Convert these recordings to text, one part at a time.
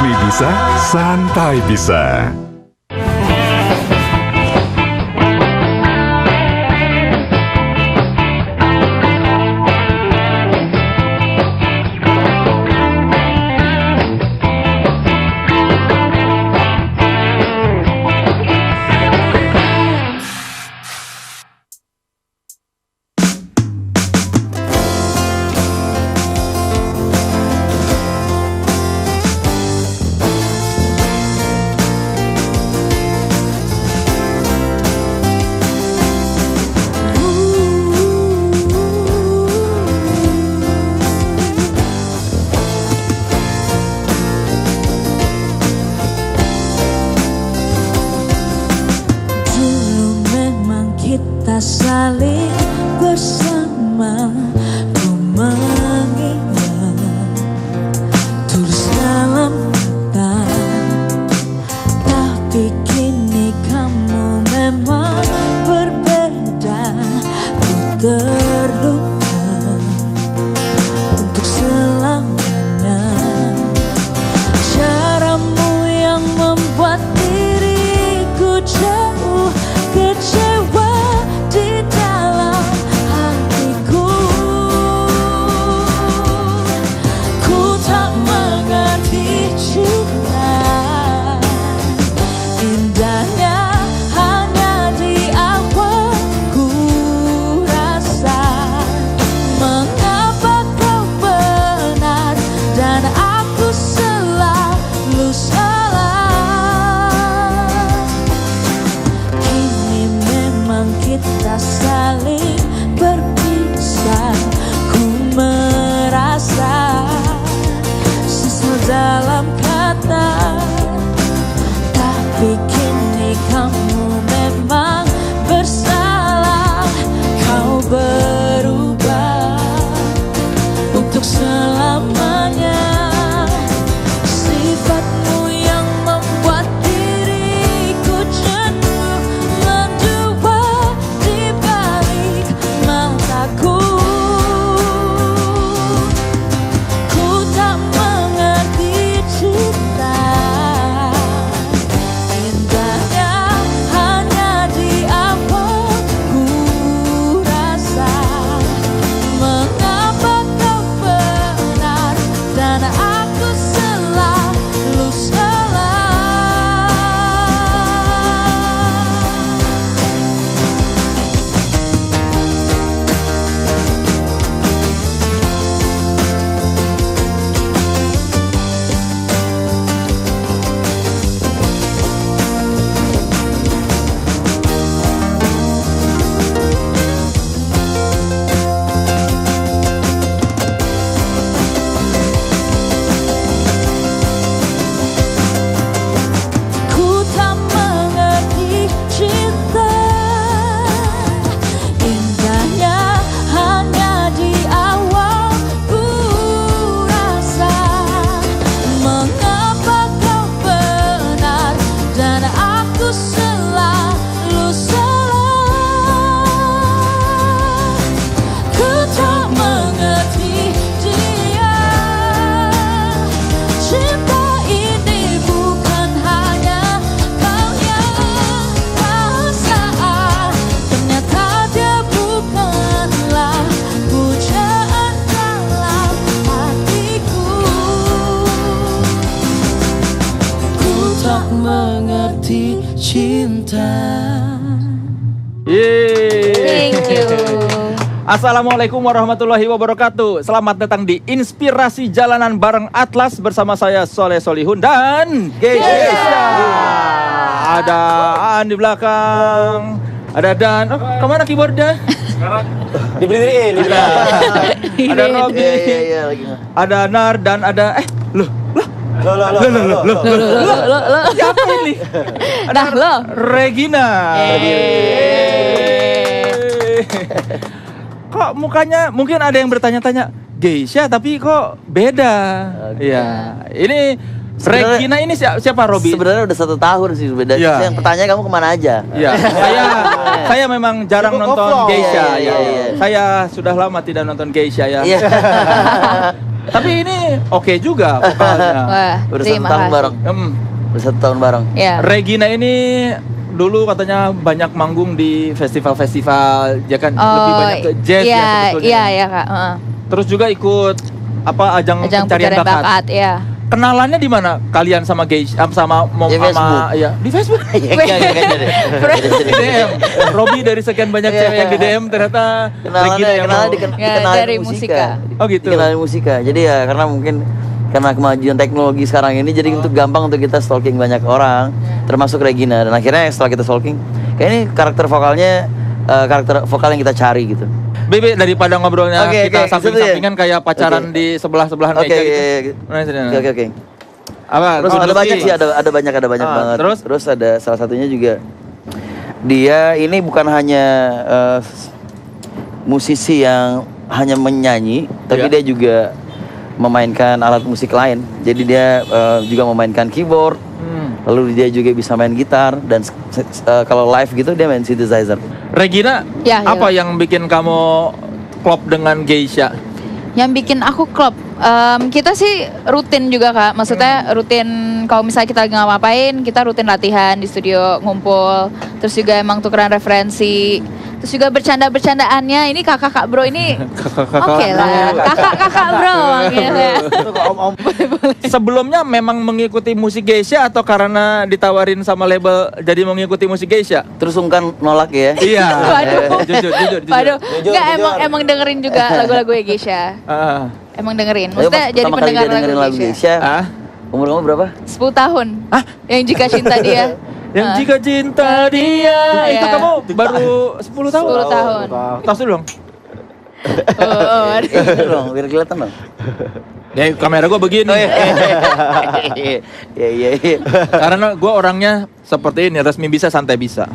Daily bisa, santai bisa. Kita saling bersama, ku mengingat tulus dalam kata. Tapi kini kamu memang berbeda. Ku terluka untuk selamanya. Caramu yang membuat diriku jauh kecewa di dalam hatiku. Ku tak mengerti cinta. Indahnya hanya di awal ku rasa. Mengapa kau benar dan aku selalu salah. Kini memang kita saling berpisah. Ku merasa sesal dalam kata. Tapi kini kamu memang bersalah. Kau berubah untuk selamanya. Sifatmu yang membuat diriku jenuh mendua di balik mataku. Ku tak mengerti cinta. Indahnya hanya di awal ku rasa. Mengapa kau benar dan aku selalu salah. Ku tak mengerti cinta. Indahnya hanya di awal ku rasa. Mengapa kau benar dan aku selalu salah. Ku tak mengerti dia. Cinta ini bukan hanya kau yang rasa. Ternyata dia bukanlah pujaan dalam hatiku. Ku tak mengerti cinta. Thank you. Assalamualaikum warahmatullahi wabarakatuh. Selamat datang di Inspirasi Jalanan bareng Atlas bersama saya Soleh Solihun dan Geisha. Ada Aan di belakang. Ada Dan. Oh, kemana keyboardnya? Dibeliin. Ada Robi. Iya, lagi. Ada Nar dan ada loh. Loh. Siapa ini? Dah lo. Regina. Kok mukanya mungkin ada yang bertanya-tanya Geisha tapi kok beda. Iya. Ini Sebenarnya- Regina ini siapa Robi? Sebenarnya udah 1 tahun sih beda. Iya. Yang pertanyaan kamu kemana aja? Iya, saya memang jarang Sibuk nonton offline. Geisha Iya. Saya sudah lama tidak nonton Geisha ya. Iya. Tapi ini oke juga vokalnya. Wah, Udah 1 terima tahun kasih. bareng. Udah 1 tahun bareng. Ya. Regina ini dulu katanya banyak manggung di festival-festival, ya kan lebih banyak ke jazz ya sebetulnya. Iya Kak. Terus juga ikut ajang pencarian bakat. ya. Kenalannya di mana kalian sama Geisha sama Di Facebook. ya di Facebook. Di DM. Robi dari sekian banyak cewek yang di DM ternyata Regina yang mau. Dikenalin dari musika. Oh gitu. Dikenalin musika. Jadi ya karena mungkin karena kemajuan teknologi sekarang ini jadi untuk gampang untuk kita stalking banyak orang, termasuk Regina. Dan akhirnya setelah kita stalking, kayak ini karakter vokalnya karakter vokal yang kita cari gitu. Bebe daripada ngobrolnya kita samping-sampingan kayak pacaran Oke. di sebelah-sebelahan meja gitu. Mana sini, nah. Oke. Apa? Terus ada Lutfi? banyak sih, ada banyak banget. Terus ada salah satunya juga dia ini bukan hanya musisi yang hanya menyanyi, tapi Iya. dia juga memainkan alat musik lain. Jadi dia juga memainkan keyboard, lalu dia juga bisa main gitar dan kalau live gitu dia main synthesizer. Regina, Ya, apa yang bikin kamu klop dengan Geisha? Yang bikin aku klop, kita sih rutin juga Kak. Maksudnya rutin kalau misalnya kita lagi ngapain, kita rutin latihan di studio, ngumpul. Terus juga emang tukeran referensi. Terus juga bercanda-bercandaannya, ini kakak bro ini oke lah. Kakak bro manggilnya. Sebelumnya memang mengikuti musik Geisha atau karena ditawarin sama label jadi mengikuti musik Geisha? Terus Ungkan nolak ya. Iya. Waduh. Jujur. Waduh, enggak emang dengerin juga lagu-lagu Geisha. Emang dengerin. Maksudnya jadi Pertama kali dia pendengar dengerin lagu Geisha. Ah? Umur kamu berapa? 10 tahun. Yang jika cinta dia. Yang jika cinta dia itu Iya. kamu baru 10 tahun? 10 tahun. Tos dulu dong. Aduh. Gitu dong, biar kelihatan dong. Ya kamera gue begini. Iya. Karena gue orangnya seperti ini, resmi bisa, santai bisa.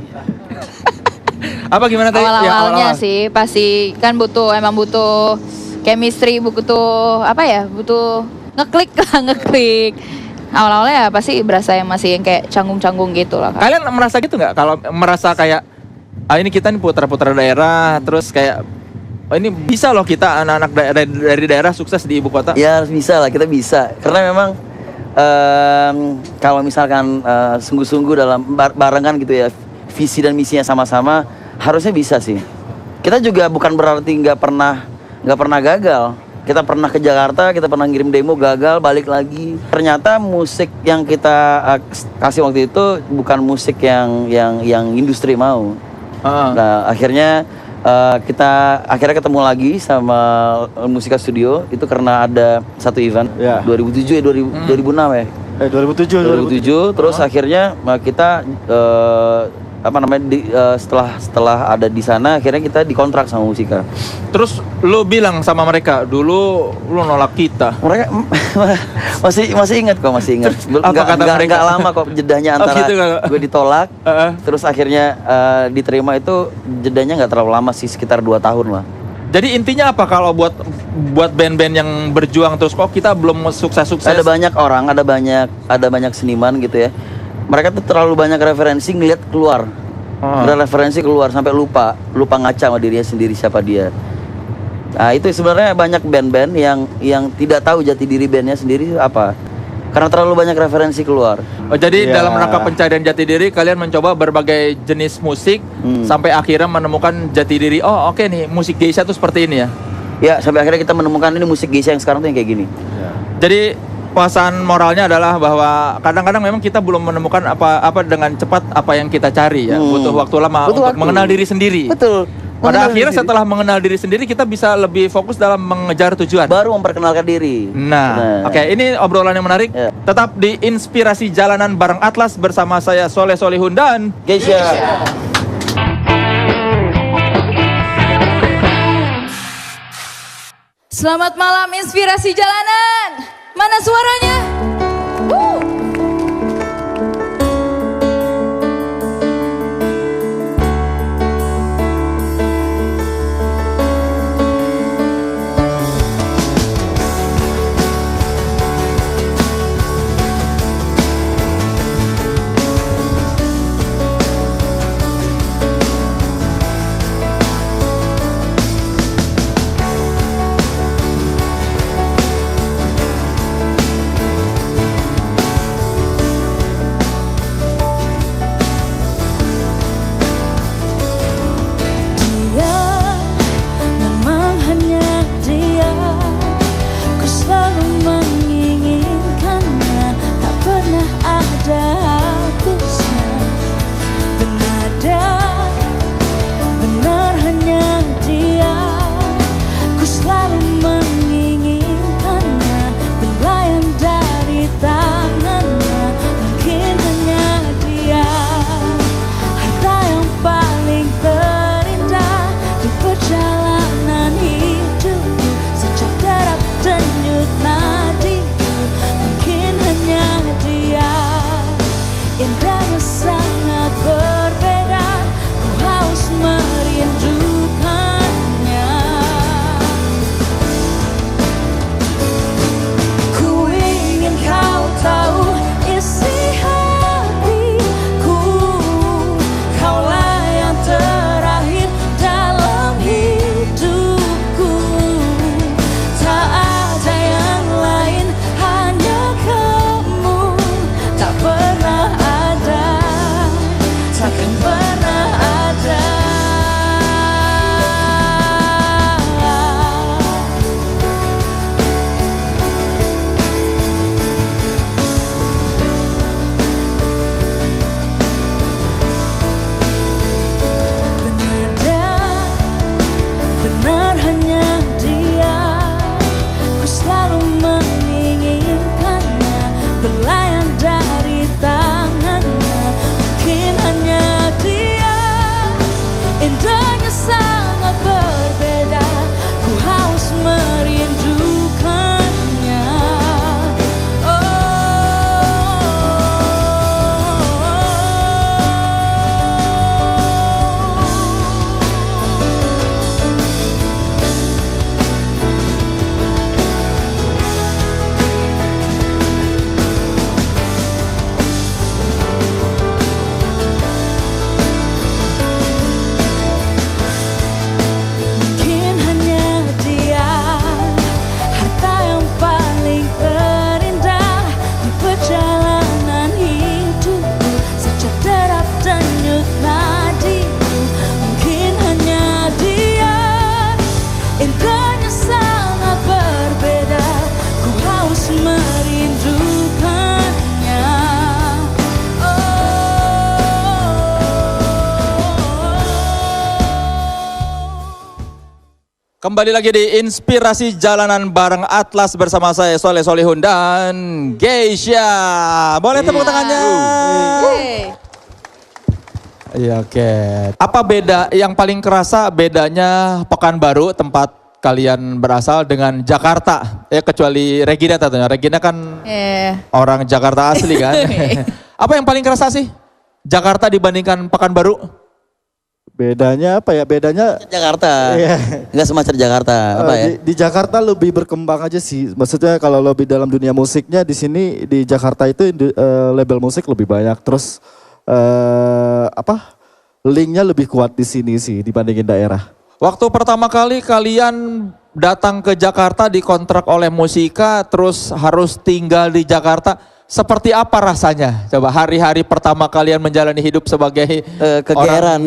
Apa gimana tadi? Ya, Awal-awalnya awal-awal. sih pasti kan emang butuh chemistry, butuh apa ya? Butuh ngeklik. Awal-awalnya ya pasti berasa yang masih yang kayak canggung-canggung gitu lah Kak. Kalian merasa gitu nggak? Kalau merasa kayak ini kita nih putra-putra daerah, terus kayak ini bisa loh kita anak-anak dari daerah sukses di ibu kota. Ya harus bisa lah, kita bisa. Karena memang kalau misalkan sungguh-sungguh dalam barengan gitu ya, visi dan misinya sama-sama, harusnya bisa sih. Kita juga bukan berarti nggak pernah gagal. Kita pernah ke Jakarta, kita pernah ngirim demo, gagal, balik lagi. Ternyata musik yang kita kasih waktu itu bukan musik yang industri mau. Nah akhirnya kita ketemu lagi sama Musika Studio itu karena ada satu event 2007 ya 2006 ya. 2007 terus akhirnya kita setelah ada di sana akhirnya kita dikontrak sama Musika. Terus lu bilang sama mereka dulu lu nolak kita. Mereka masih ingat kok, Apa kata mereka? Nggak lama kok jedanya antara gitu, gue ditolak terus akhirnya diterima itu jedanya nggak terlalu lama sih, sekitar 2 tahun lah. Jadi intinya apa kalau buat band-band yang berjuang terus kok kita belum sukses-sukses? Ada banyak orang, ada banyak seniman gitu ya. Mereka tuh terlalu banyak referensi ngeliat keluar. Referensi keluar sampai lupa ngaca sama dirinya sendiri siapa dia. Nah, itu sebenarnya banyak band-band yang tidak tahu jati diri bandnya sendiri apa. Karena terlalu banyak referensi keluar. Oh, jadi dalam rangka pencarian jati diri kalian mencoba berbagai jenis musik sampai akhirnya menemukan jati diri. Oh, oke nih, musik Geisha tuh seperti ini ya. Ya, sampai akhirnya kita menemukan ini musik Geisha yang sekarang tuh yang kayak gini. Jadi pesan moralnya adalah bahwa kadang-kadang memang kita belum menemukan apa dengan cepat apa yang kita cari ya. Butuh waktu lama untuk mengenal diri sendiri. Betul. Pada akhirnya setelah mengenal diri sendiri kita bisa lebih fokus dalam mengejar tujuan. Baru memperkenalkan diri. Nah, oke, ini obrolan yang menarik. Ya. Tetap di Inspirasi Jalanan bareng Atlas bersama saya Soleh Solihun dan Geisha. Selamat malam Inspirasi Jalanan. Mana suaranya? Kembali lagi di Inspirasi Jalanan bareng Atlas bersama saya Soleh Solihun dan Geisha. Boleh tepuk tangannya? Iya, oke. Apa beda yang paling kerasa bedanya Pekanbaru tempat kalian berasal dengan Jakarta? Kecuali Regina tentunya. Regina kan orang Jakarta asli kan. Apa yang paling kerasa sih Jakarta dibandingkan Pekanbaru? Bedanya apa ya? Bedanya Jakarta. Enggak semacam Jakarta, apa ya? Di Jakarta lebih berkembang aja sih. Maksudnya kalau lebih dalam dunia musiknya di sini di Jakarta itu label musik lebih banyak. Terus linknya lebih kuat di sini sih dibandingin daerah. Waktu pertama kali kalian datang ke Jakarta dikontrak oleh Musika terus harus tinggal di Jakarta. Seperti apa rasanya? Coba hari-hari pertama kalian menjalani hidup sebagai kegeeran.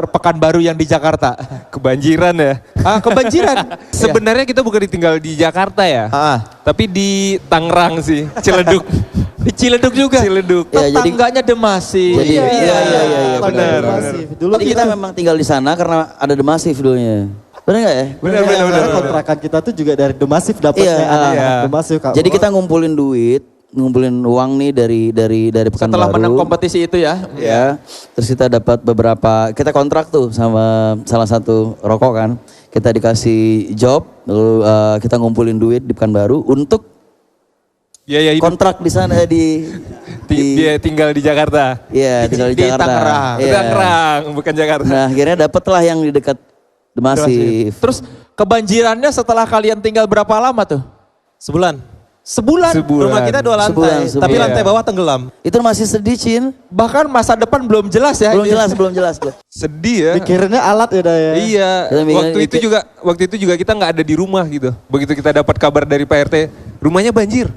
Pekanbaru yang di Jakarta. Kebanjiran ya. Kebanjiran. Sebenarnya kita bukan ditinggal di Jakarta ya. Tapi di Tangerang sih, Ciledug. Di Ciledug juga? Ciledug. Tetangganya Demasif. Jadi, iya, benar. Dulu Jadi kita memang tinggal di sana karena ada Demasif dulunya. Benar nggak ya? benar. Kontrakan kita tuh juga dari Demasif dapatnya Demasif. Jadi kita ngumpulin uang nih dari Pekanbaru. Setelah menang kompetisi itu ya. Ya. Terus kita dapat kita kontrak tuh sama salah satu rokok kan. Kita dikasih job, lalu kita ngumpulin duit di Pekanbaru untuk kontrak di sana dia tinggal di Jakarta. Iya, tinggal di Jakarta. Tangerang. Iya. Tangerang, bukan Jakarta. Nah, akhirnya dapatlah yang di dekat Demasif. Terus kebanjirannya setelah kalian tinggal berapa lama tuh? Sebulan. Sebulan. Rumah kita 2 lantai, Sebulan. tapi lantai bawah tenggelam. Itu masih sedih, Cin. Bahkan masa depan belum jelas ya. Belum jelas. Sedih ya. Mikirinnya alat ya Dah ya. Iya. Waktu itu juga kita nggak ada di rumah gitu. Begitu kita dapat kabar dari Pak RT, rumahnya banjir.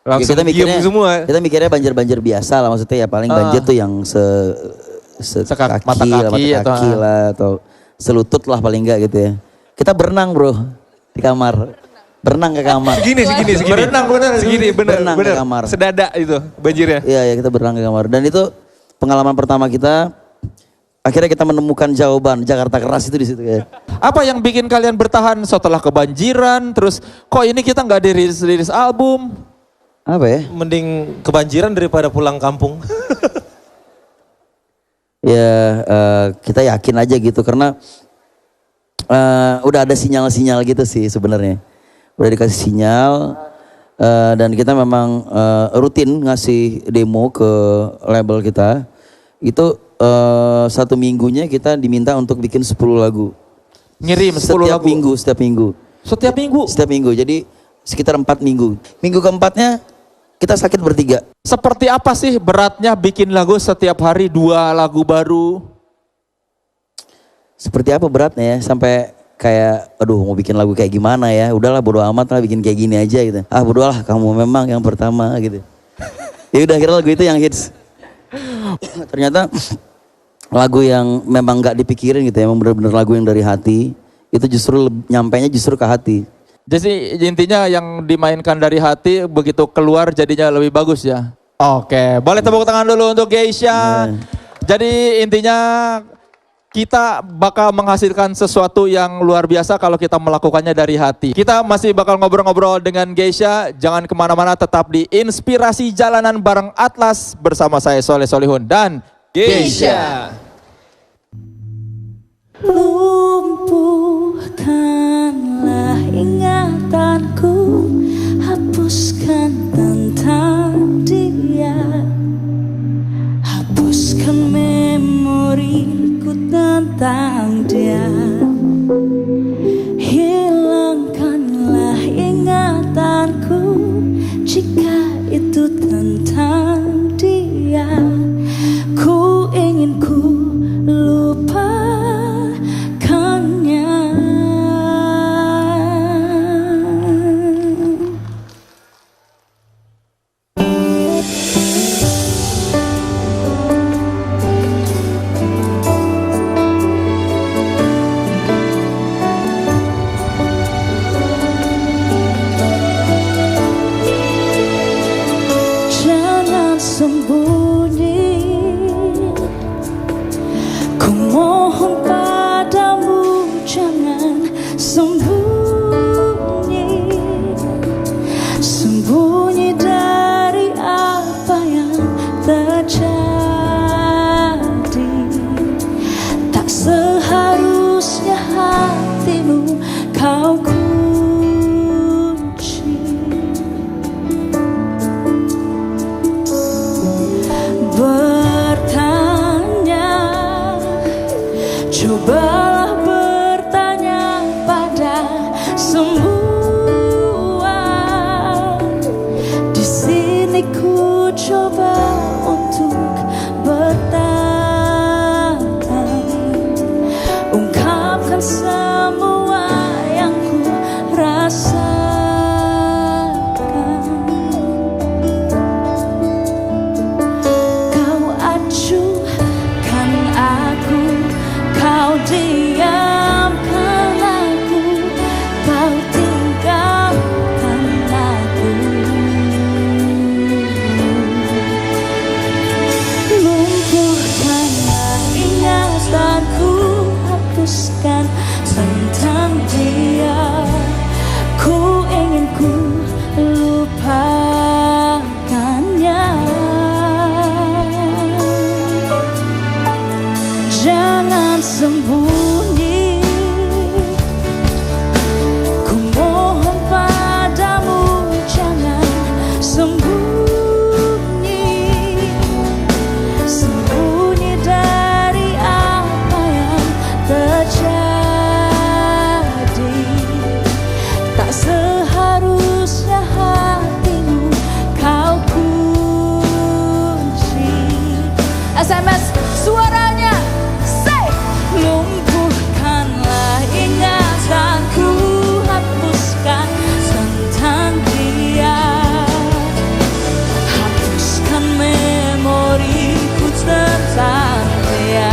Langsung diem semua. Kita mikirnya banjir-banjir biasa lah, maksudnya ya paling banjir tuh yang Mata kaki lah atau selutut lah paling enggak gitu ya. Kita berenang bro di kamar. Berenang ke kamar. Segini. Berenang Berenang ke kamar. Sedada itu banjirnya. Iya, kita berenang ke kamar. Dan itu pengalaman pertama kita. Akhirnya kita menemukan jawaban Jakarta keras itu di situ ya. Apa yang bikin kalian bertahan setelah kebanjiran? Terus kok ini kita nggak dirilis album? Apa ya? Mending kebanjiran daripada pulang kampung. Ya kita yakin aja gitu karena udah ada sinyal-sinyal gitu sih sebenarnya. Udah dikasih sinyal dan kita memang rutin ngasih demo ke label kita. Itu 1 minggunya kita diminta untuk bikin 10 lagu. Ngirim 10 lagu? Setiap minggu. Setiap minggu? Setiap minggu, jadi sekitar 4 minggu. Minggu keempatnya kita sakit bertiga. Seperti apa sih beratnya bikin lagu setiap hari 2 lagu baru? Seperti apa beratnya ya, sampai kayak aduh mau bikin lagu kayak gimana ya, udahlah bodo amat lah bikin kayak gini aja gitu. Bodo lah kamu memang yang pertama gitu. Ya udah akhirnya lagu itu yang hits. Ternyata lagu yang memang gak dipikirin gitu ya, memang benar-benar lagu yang dari hati, itu justru nyampainya justru ke hati. Jadi intinya yang dimainkan dari hati begitu keluar jadinya lebih bagus ya. Oke, boleh tepuk tangan dulu untuk Geisha. Jadi intinya kita bakal menghasilkan sesuatu yang luar biasa kalau kita melakukannya dari hati. Kita masih bakal ngobrol-ngobrol dengan Geisha. Jangan kemana-mana, tetap di Inspirasi Jalanan bareng Atlas bersama saya Soleh Solihun dan Geisha. Lumpuhkanlah ingatanku, hapuskan tentang dia, hapuskan memoriku tentang dia, hilangkanlah ingatanku jika itu tentang dia. Ku ingin ku lupakannya. Jangan sembunyi diam karena kau tinggalkan aku. Lumpuhkanlah ingatanku, hapuskan tentang dia. Ku ingin ku lupakannya. Jangan sembunyi, ku mohon padamu jangan sembunyi. Sembunyi dari apa yang terjadi. Tak seharusnya hatimu kau kunci. SMS suaranya say. Lumpuhkanlah ingatanku, hapuskan tentang dia. Hapuskan memoriku tentang dia.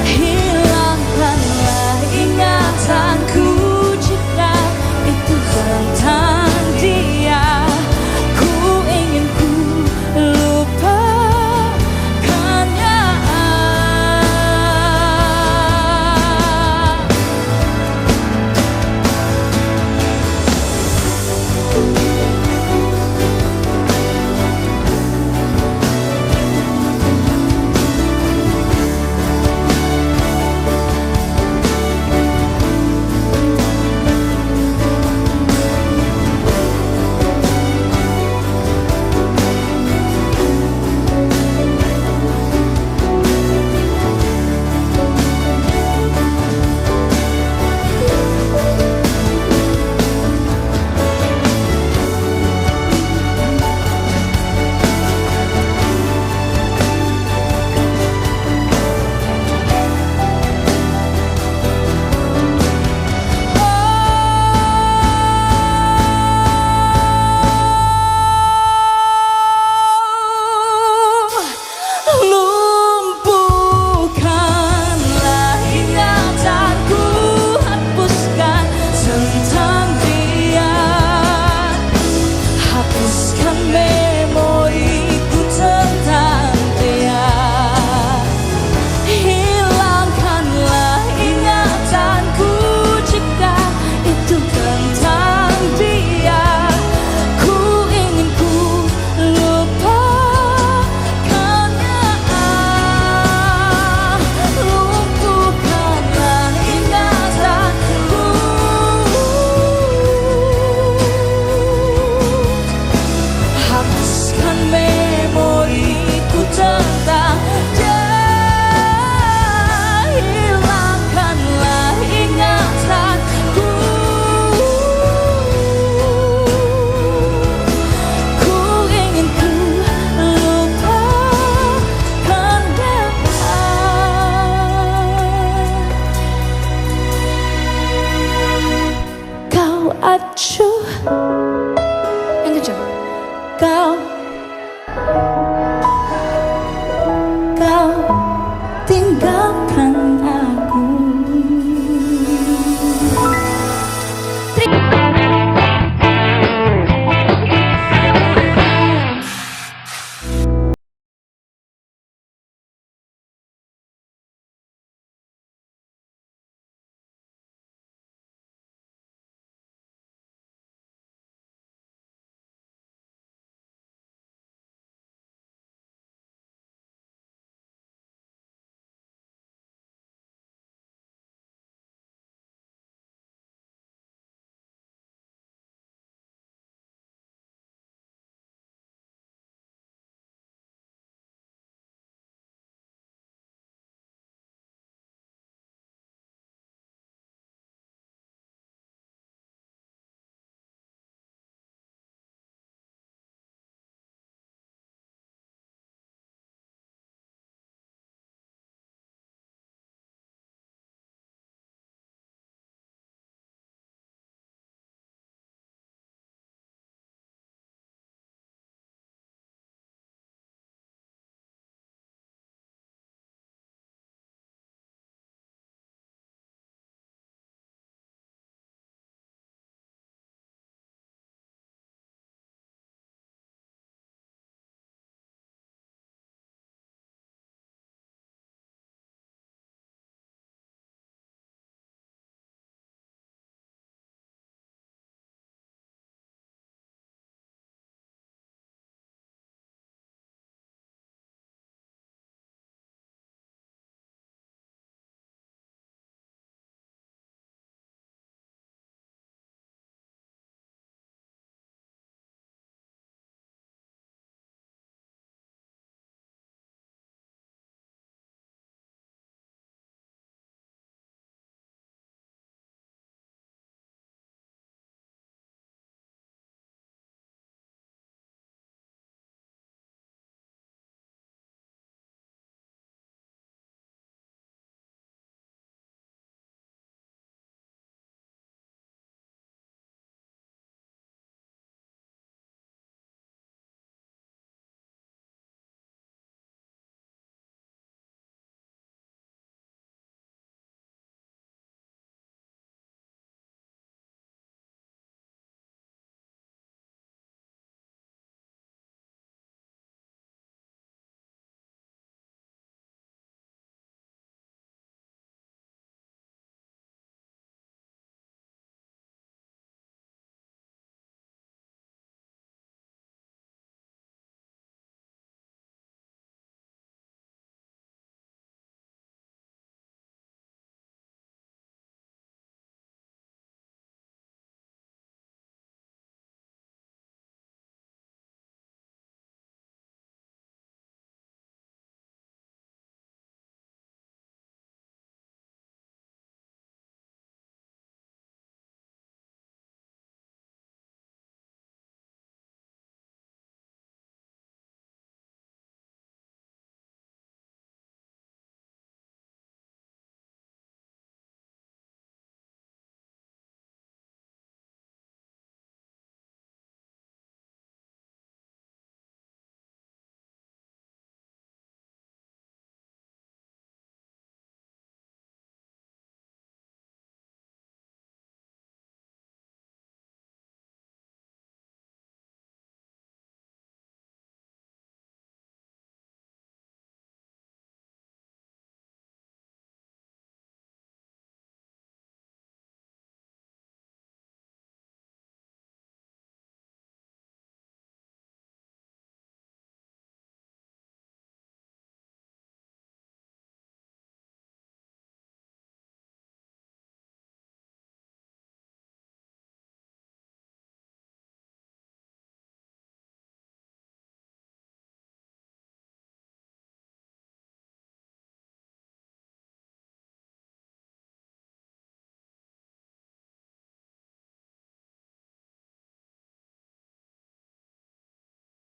Hilangkanlah ingatanku jika itu tentang dia. Ku ingin ku lupakannya. Lumpuhkanlah ingatanku, hapuskan tentang dia. Hapuskan memoriku tentang dia. Hilangkanlah ingatanku jika itu tentang dia. Ku ingin ku lupakannya. Lumpuhkanlah ingatanku. Hapuskan memoriku tentang dia. Hilangkanlah ingatanku. Ku ingin ku lupakan dia. Kau acuh, Yang kencang. kau tinggalkan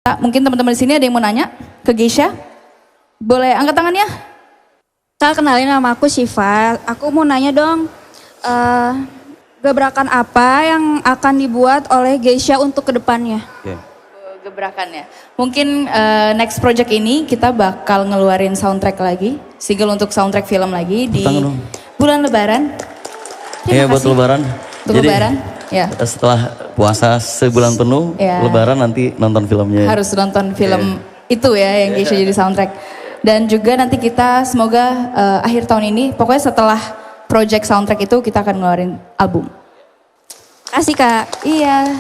Mungkin teman-teman di sini ada yang mau nanya ke Geisha? Boleh angkat tangannya? Kak, kenalin nama aku Syifa. Aku mau nanya dong, gebrakan apa yang akan dibuat oleh Geisha untuk kedepannya? Gebrakannya. Mungkin next project ini kita bakal ngeluarin soundtrack lagi, single untuk soundtrack film lagi di bulan Lebaran. Iya, buat Lebaran. Untuk Lebaran, ya. Setelah puasa sebulan penuh, Ya. Lebaran nanti nonton filmnya. Harus nonton film itu ya yang Geisha jadi soundtrack. Dan juga nanti kita semoga akhir tahun ini, pokoknya setelah project soundtrack itu kita akan ngeluarin album. Kasih Kak. Iya.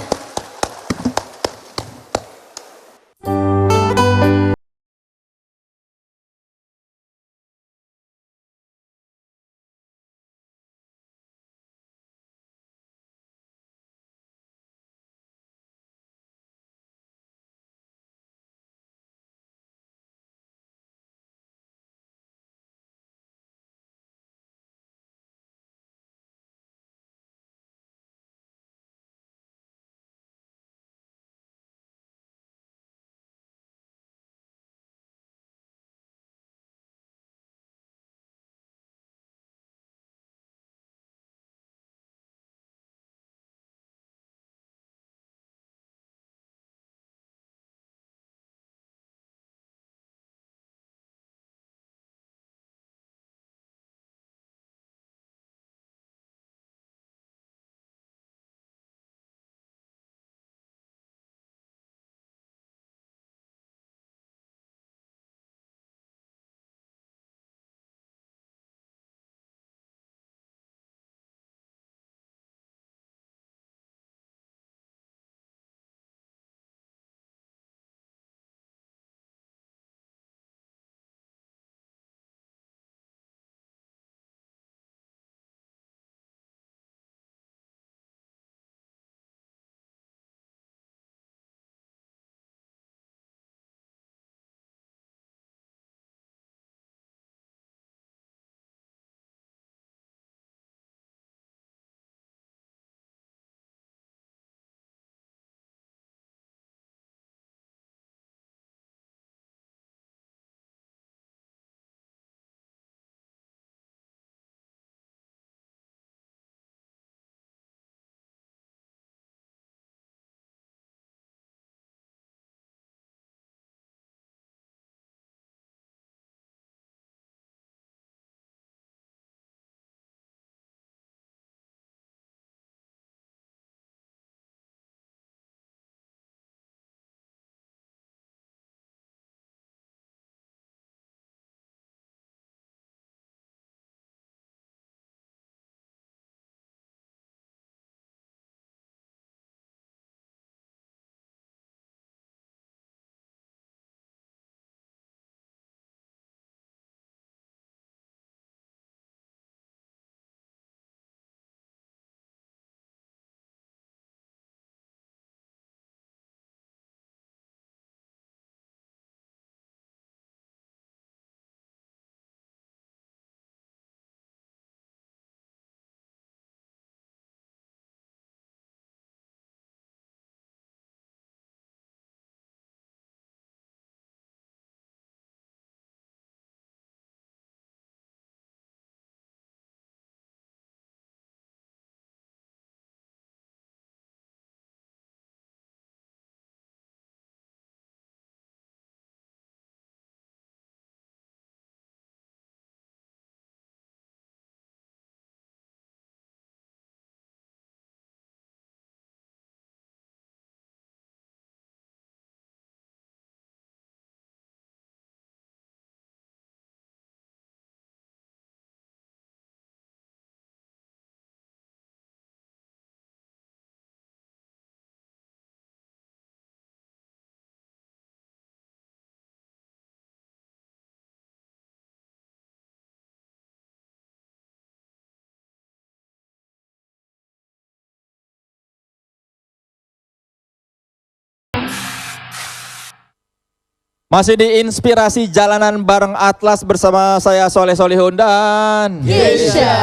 Masih di Inspirasi Jalanan bareng Atlas bersama saya Soleh Solihun dan Geisha.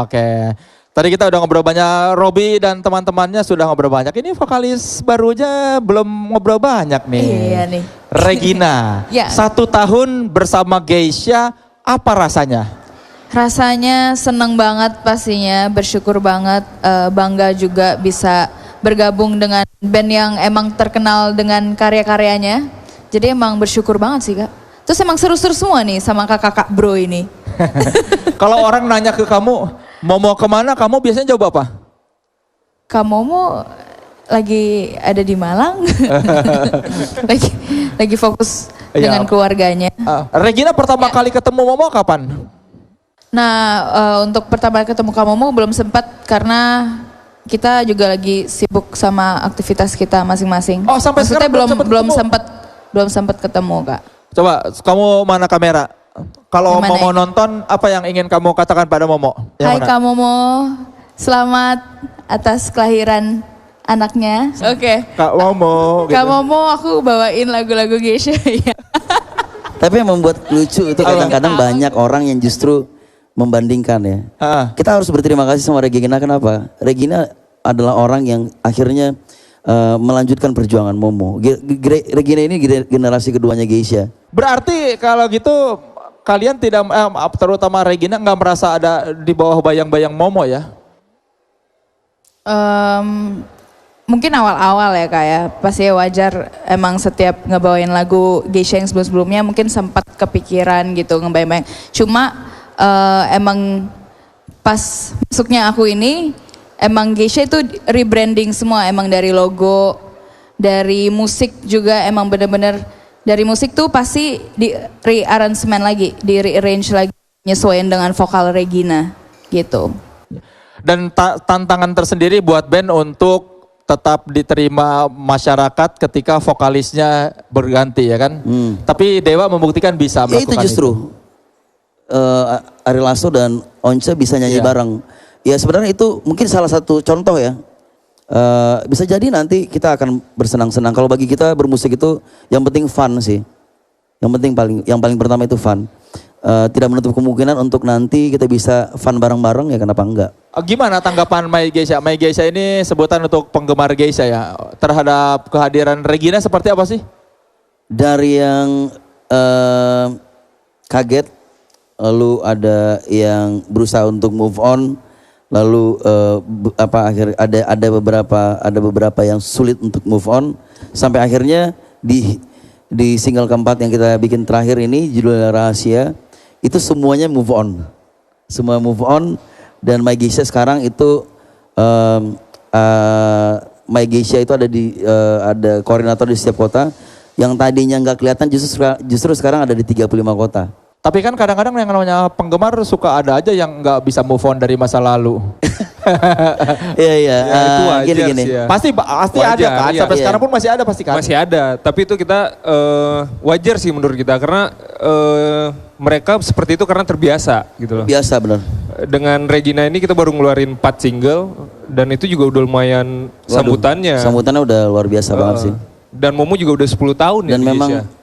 Oke. Tadi kita udah ngobrol banyak, Robby dan teman-temannya sudah ngobrol banyak. Ini vokalis barunya belum ngobrol banyak nih. Iya nih. Regina, Ya. 1 tahun bersama Geisha, apa rasanya? Rasanya seneng banget pastinya, bersyukur banget, bangga juga bisa bergabung dengan band yang emang terkenal dengan karya-karyanya. Jadi emang bersyukur banget sih Kak. Terus emang seru-seru semua nih sama kakak-kakak bro ini. Kalau orang nanya ke kamu, mau kemana, kamu biasanya jawab apa? Kak Momo lagi ada di Malang. lagi fokus dengan keluarganya. Regina pertama kali ketemu Momo kapan? Nah untuk pertama ketemu Kak Momo belum sempat karena kita juga lagi sibuk sama aktivitas kita masing-masing. Oh sampai Maksudnya sekarang belum sempat ketemu Kak. Coba kamu mana kamera? Kalau Yang mana Momo ini? nonton, apa yang ingin kamu katakan pada Momo? Yang Hai mana? Kak Momo, selamat atas kelahiran anaknya. Oke. Kak Momo. Kak Momo aku bawain lagu-lagu Geisha ya. Tapi yang membuat lucu itu kadang-kadang banyak orang yang justru membandingkan ya. Kita harus berterima kasih sama Regina, kenapa? Regina adalah orang yang akhirnya melanjutkan perjuangan Momo. Regina ini generasi keduanya Geisha. Berarti kalau gitu kalian tidak, terutama Regina nggak merasa ada di bawah bayang-bayang Momo ya? Mungkin awal-awal ya Kak ya, pasti wajar emang setiap ngebawain lagu Geisha yang sebelum-sebelumnya mungkin sempat kepikiran gitu ngebayang-bayang. Cuma emang pas masuknya aku ini, emang Geisha itu rebranding semua, emang dari logo, dari musik juga emang bener-bener, dari musik tuh pasti di re-arrangement lagi, di rearrange lagi, nyesuaiin dengan vokal Regina gitu. Dan tantangan tersendiri buat band untuk tetap diterima masyarakat ketika vokalisnya berganti ya kan. Tapi Dewa membuktikan bisa melakukan itu justru Ari Lasso dan Once bisa nyanyi bareng. Ya sebenarnya itu mungkin salah satu contoh ya. Bisa jadi nanti kita akan bersenang-senang. Kalau bagi kita bermusik itu yang penting fun sih. Yang paling pertama itu fun. Tidak menutup kemungkinan untuk nanti kita bisa fun bareng-bareng ya kenapa enggak. Gimana tanggapan My Geisha? My Geisha ini sebutan untuk penggemar Geisha ya. Terhadap kehadiran Regina seperti apa sih? Dari yang kaget, lalu ada yang berusaha untuk move on, lalu ada beberapa yang sulit untuk move on, sampai akhirnya di single keempat yang kita bikin terakhir ini judulnya Rahasia, itu semuanya move on, semua move on. Dan My Geisha sekarang itu My Geisha itu ada koordinator di setiap kota, yang tadinya nggak kelihatan justru sekarang ada di 35 kota. Tapi kan kadang-kadang yang namanya penggemar suka ada aja yang nggak bisa move on dari masa lalu. Iya. Ya, itu wajar Gini. sih ya. Pasti Wajar, ada kan, iya. sampai sekarang pun masih ada pasti kan. Masih ada, tapi itu kita wajar sih menurut kita karena mereka seperti itu karena terbiasa gitu loh. Biasa benar. Dengan Regina ini kita baru ngeluarin 4 single dan itu juga udah lumayan sambutannya. Sambutannya udah luar biasa banget sih. Dan Momo juga udah 10 tahun ya Dan di memang Geisha.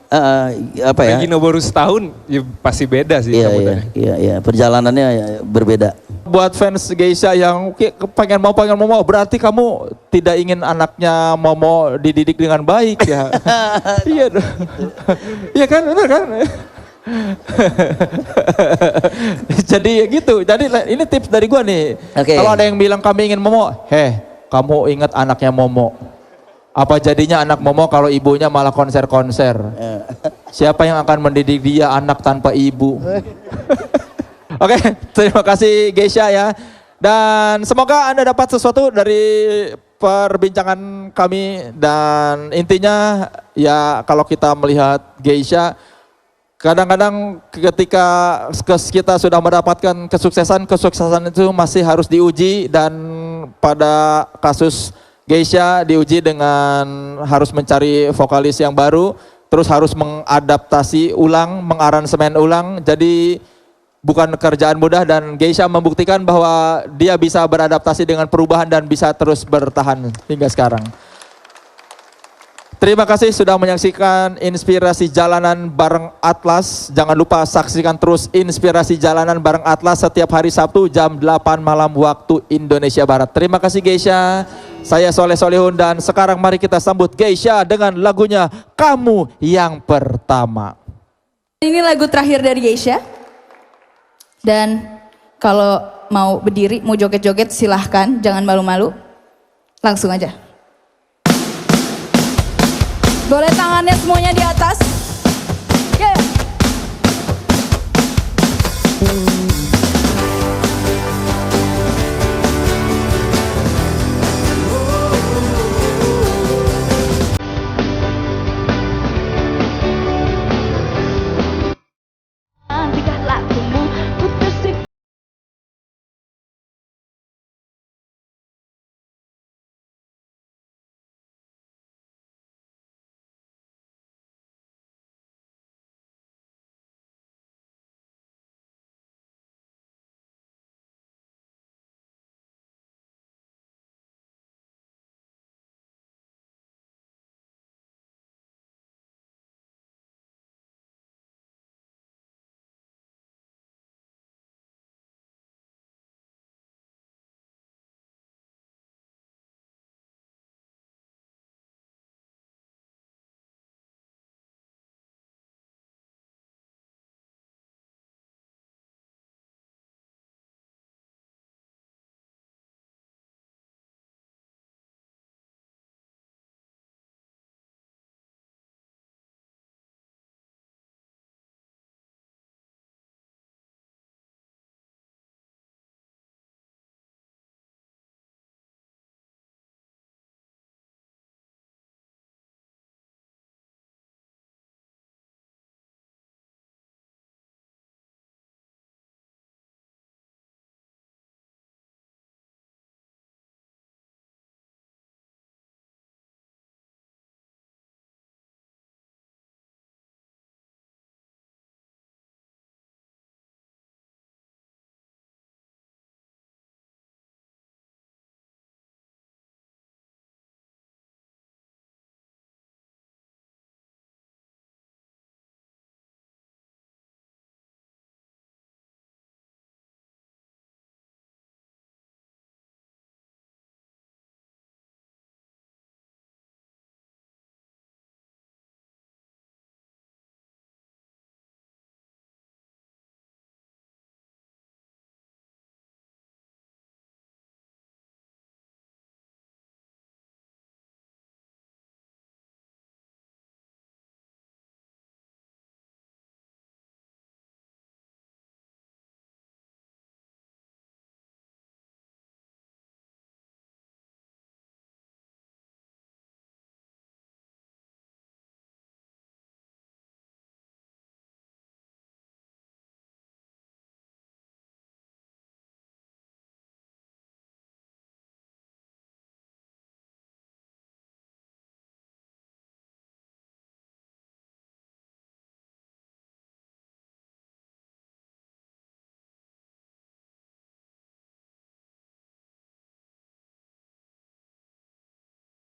apa ya? Regina baru setahun, ya pasti beda sih sambutannya. Iya, perjalanannya ya berbeda. Buat fans Geisha yang pengen mau berarti kamu tidak ingin anaknya Momo dididik dengan baik ya. Iya dong. Iya kan, benar kan? Jadi gitu. Jadi ini tips dari gua nih. Kalau ada yang bilang kami ingin Momo, kamu ingat anaknya Momo. Apa jadinya anak Momo kalau ibunya malah konser-konser? Siapa yang akan mendidik dia anak tanpa ibu? Oke, terima kasih Geisha ya. Dan semoga Anda dapat sesuatu dari perbincangan kami. Dan intinya ya kalau kita melihat Geisha, kadang-kadang ketika kita sudah mendapatkan kesuksesan itu masih harus diuji. Dan pada kasus Geisha diuji dengan harus mencari vokalis yang baru, terus harus mengadaptasi ulang, mengaransemen ulang. Jadi bukan kerjaan mudah dan Geisha membuktikan bahwa dia bisa beradaptasi dengan perubahan dan bisa terus bertahan hingga sekarang. Terima kasih sudah menyaksikan Inspirasi Jalanan bareng Atlas. Jangan lupa saksikan terus Inspirasi Jalanan bareng Atlas setiap hari Sabtu jam 8 malam waktu Indonesia Barat. Terima kasih Geisha. Saya Soleh Solihun dan sekarang mari kita sambut Geisha dengan lagunya Kamu Yang Pertama. Ini lagu terakhir dari Geisha. Dan kalau mau berdiri, mau joget-joget silahkan, jangan malu-malu. Langsung aja. Boleh tangannya semuanya di atas. Yeah.